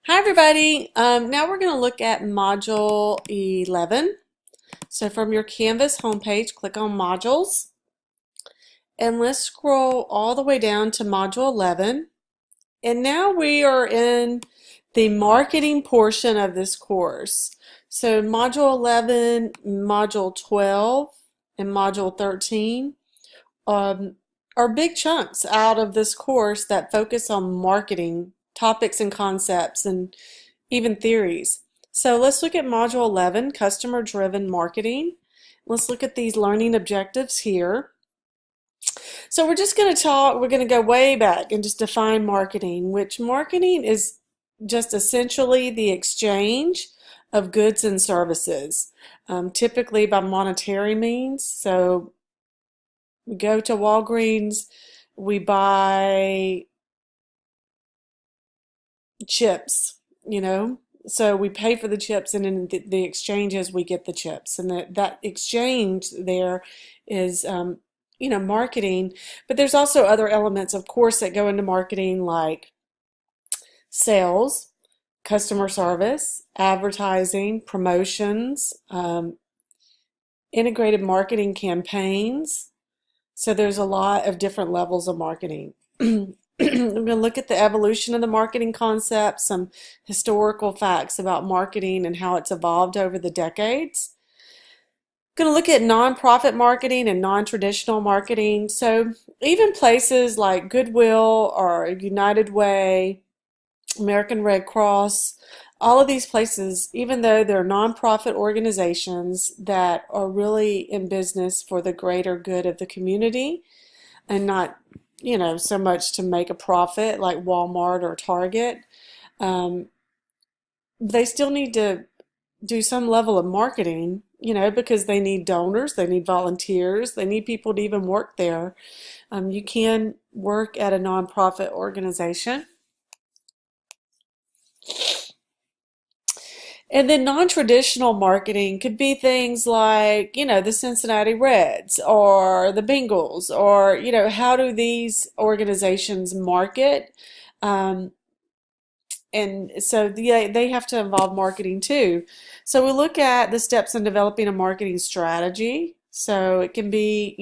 Hi everybody. Now we're going to look at Module 11. So from your Canvas homepage, click on Modules and let's scroll all the way down to Module 11. And now we are in the marketing portion of this course. So Module 11, Module 12, and Module 13 are big chunks out of this course that focus on marketing topics and concepts and even theories. So let's look at Module 11, Customer Driven Marketing. Let's look at these learning objectives here. So we're just going to we're going to go way back and just define marketing, which marketing is just essentially the exchange of goods and services, typically by monetary means. So we go to Walgreens, we buy chips, so we pay for the chips, and in the exchange is we get the chips, and that exchange there is marketing. But there's also other elements, of course, that go into marketing, like sales, customer service, advertising, promotions, integrated marketing campaigns. So there's a lot of different levels of marketing. I'm going to look at the evolution of the marketing concept, some historical facts about marketing and how it's evolved over the decades. I'm going to look at nonprofit marketing and non-traditional marketing. So even places like Goodwill or United Way, American Red Cross, all of these places, even though they're nonprofit organizations that are really in business for the greater good of the community and not so much to make a profit like Walmart or Target, they still need to do some level of marketing, because they need donors, they need volunteers, they need people to even work there. You can work at a nonprofit organization. And then non-traditional marketing could be things like, the Cincinnati Reds or the Bengals, or, how do these organizations market? Um, and so they have to involve marketing too. So we look at the steps in developing a marketing strategy. So it can be,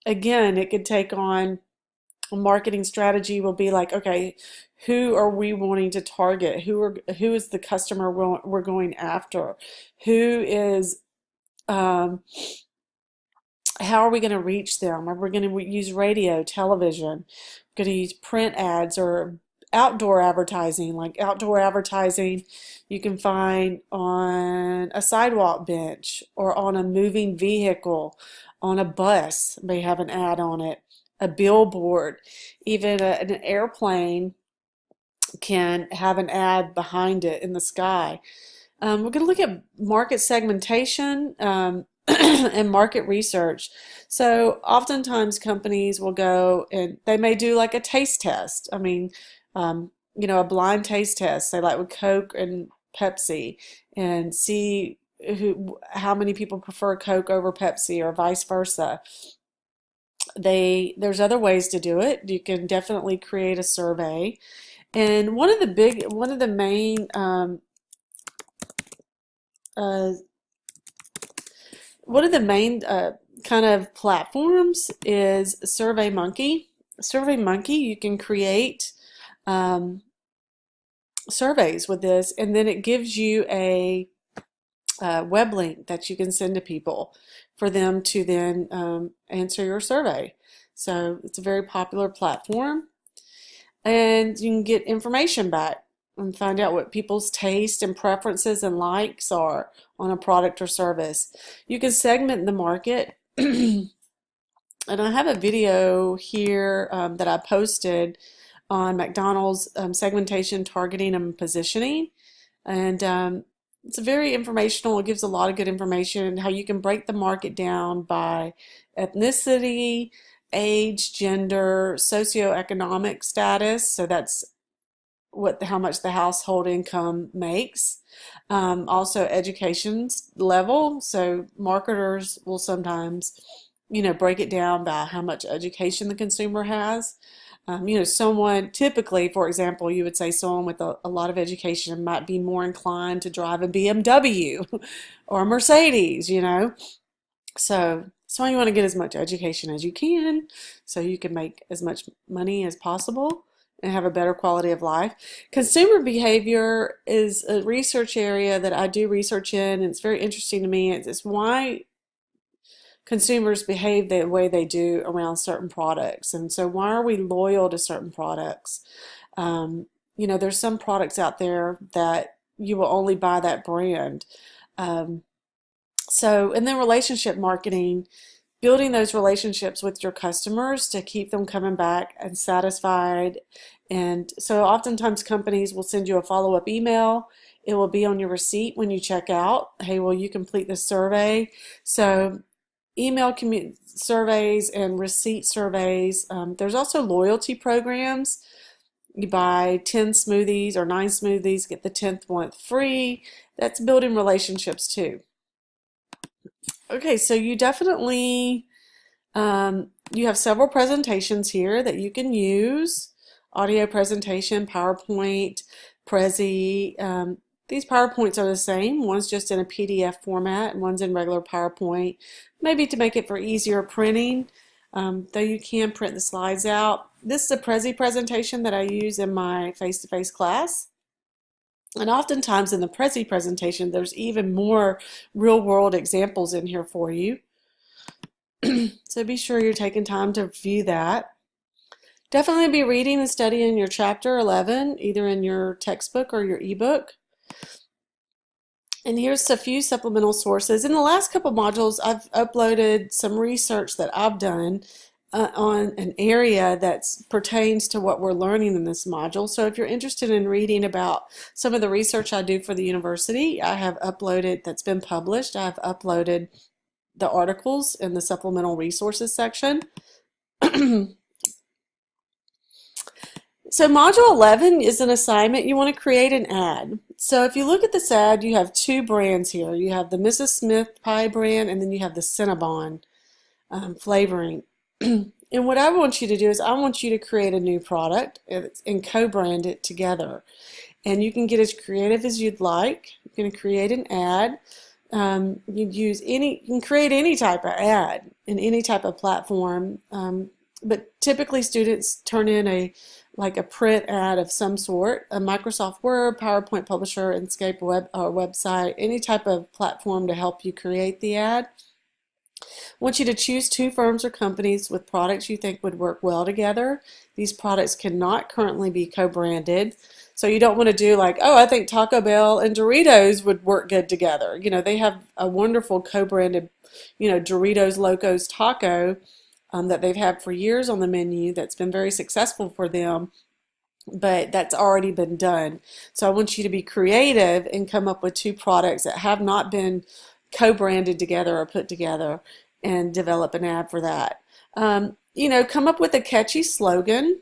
again, it could take on a marketing strategy will be like, okay, who are we wanting to target? Who is the customer we're going after? Who is how are we going to reach them? Are we going to use radio, television? Going to use print ads or outdoor advertising? Like outdoor advertising, you can find on a sidewalk bench or on a moving vehicle, on a bus, may have an ad on it, a billboard, even an airplane can have an ad behind it in the sky. We're going to look at market segmentation and market research. So oftentimes companies will go and they may do like a taste test. I mean, a blind taste test, say like with Coke and Pepsi, and see how many people prefer Coke over Pepsi or vice versa. There's other ways to do it. You can definitely create a survey. And one of the main uh, kind of platforms is SurveyMonkey. SurveyMonkey, you can create surveys with this, and then it gives you a web link that you can send to people for them to then answer your survey. So it's a very popular platform, and you can get information back and find out what people's taste and preferences and likes are on a product or service. You can segment the market. And I have a video here that I posted on McDonald's segmentation, targeting, and positioning. And it's very informational. It gives a lot of good information how you can break the market down by ethnicity, age, gender, socioeconomic status. So that's how much the household income makes. Also education level. So marketers will sometimes, break it down by how much education the consumer has. Someone typically, for example, you would say someone with a lot of education might be more inclined to drive a BMW or a Mercedes. So you want to get as much education as you can so you can make as much money as possible and have a better quality of life. Consumer behavior is a research area that I do research in, and it's very interesting to me. It's why consumers behave the way they do around certain products. And so why are we loyal to certain products? There's some products out there that you will only buy that brand. Um, and then relationship marketing, building those relationships with your customers to keep them coming back and satisfied. And so oftentimes companies will send you a follow-up email. It will be on your receipt when you check out. Hey, will you complete this survey? So email surveys and receipt surveys. There's also loyalty programs. You buy 10 smoothies or 9 smoothies, get the 10th one free. That's building relationships too. Okay, so you definitely, you have several presentations here that you can use. Audio presentation, PowerPoint, Prezi. These PowerPoints are the same. One's just in a PDF format and one's in regular PowerPoint, maybe to make it for easier printing, though you can print the slides out. This is a Prezi presentation that I use in my face-to-face class. And oftentimes in the Prezi presentation, there's even more real-world examples in here for you. So be sure you're taking time to view that. Definitely be reading and studying your chapter 11, either in your textbook or your ebook. And here's a few supplemental sources. In the last couple modules, I've uploaded some research that I've done on an area that pertains to what we're learning in this module. So if you're interested in reading about some of the research I do for the university, I have uploaded, that's been published, I've uploaded the articles in the supplemental resources section. So module 11 is an assignment. You want to create an ad. So if you look at this ad, you have two brands here. You have the Mrs. Smith pie brand, and then you have the Cinnabon flavoring. And what I want you to do is I want you to create a new product and co-brand it together. And you can get as creative as you'd like. You're going to create an ad. You can create any type of ad in any type of platform. But typically students turn in a print ad of some sort, a Microsoft Word, PowerPoint Publisher, Inkscape website, any type of platform to help you create the ad. I want you to choose 2 firms or companies with products you think would work well together. These products cannot currently be co-branded. So you don't want to do I think Taco Bell and Doritos would work good together. They have a wonderful co-branded, Doritos Locos Taco that they've had for years on the menu that's been very successful for them, but that's already been done. So I want you to be creative and come up with 2 products that have not been co-branded together or put together and develop an ad for that. Come up with a catchy slogan,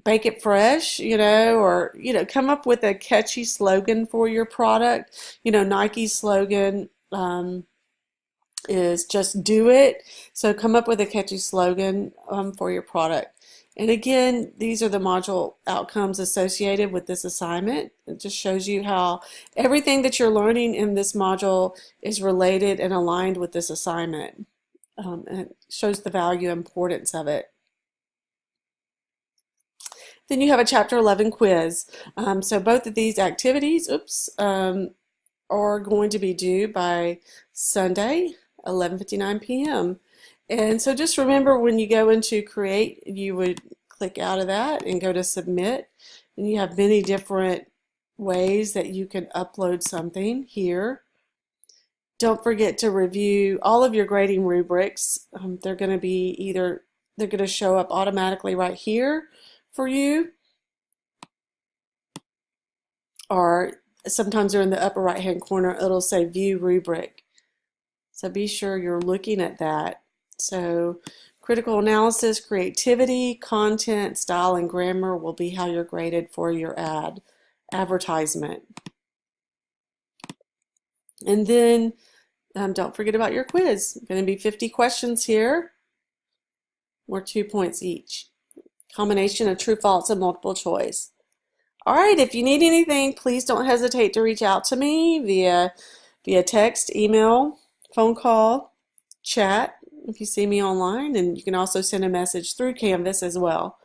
bake it fresh, or come up with a catchy slogan for your product. Nike's slogan is just do it. So come up with a catchy slogan for your product. And again, these are the module outcomes associated with this assignment. It just shows you how everything that you're learning in this module is related and aligned with this assignment. And it shows the value and importance of it. Then you have a Chapter 11 quiz. So both of these activities, are going to be due by Sunday, 11:59 p.m. And so just remember, when you go into create, you would click out of that and go to submit. And you have many different ways that you can upload something here. Don't forget to review all of your grading rubrics. They're going to show up automatically right here for you, or sometimes they're in the upper right hand corner. It'll say view rubric. So be sure you're looking at that. So critical analysis, creativity, content, style, and grammar will be how you're graded for your advertisement. And then don't forget about your quiz. Going to be 50 questions here, or 2 points each. combination of true, false, and multiple choice. All right, if you need anything, please don't hesitate to reach out to me via text, email, phone call, chat if you see me online, and you can also send a message through Canvas as well.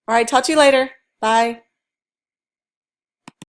All right, talk to you later. Bye.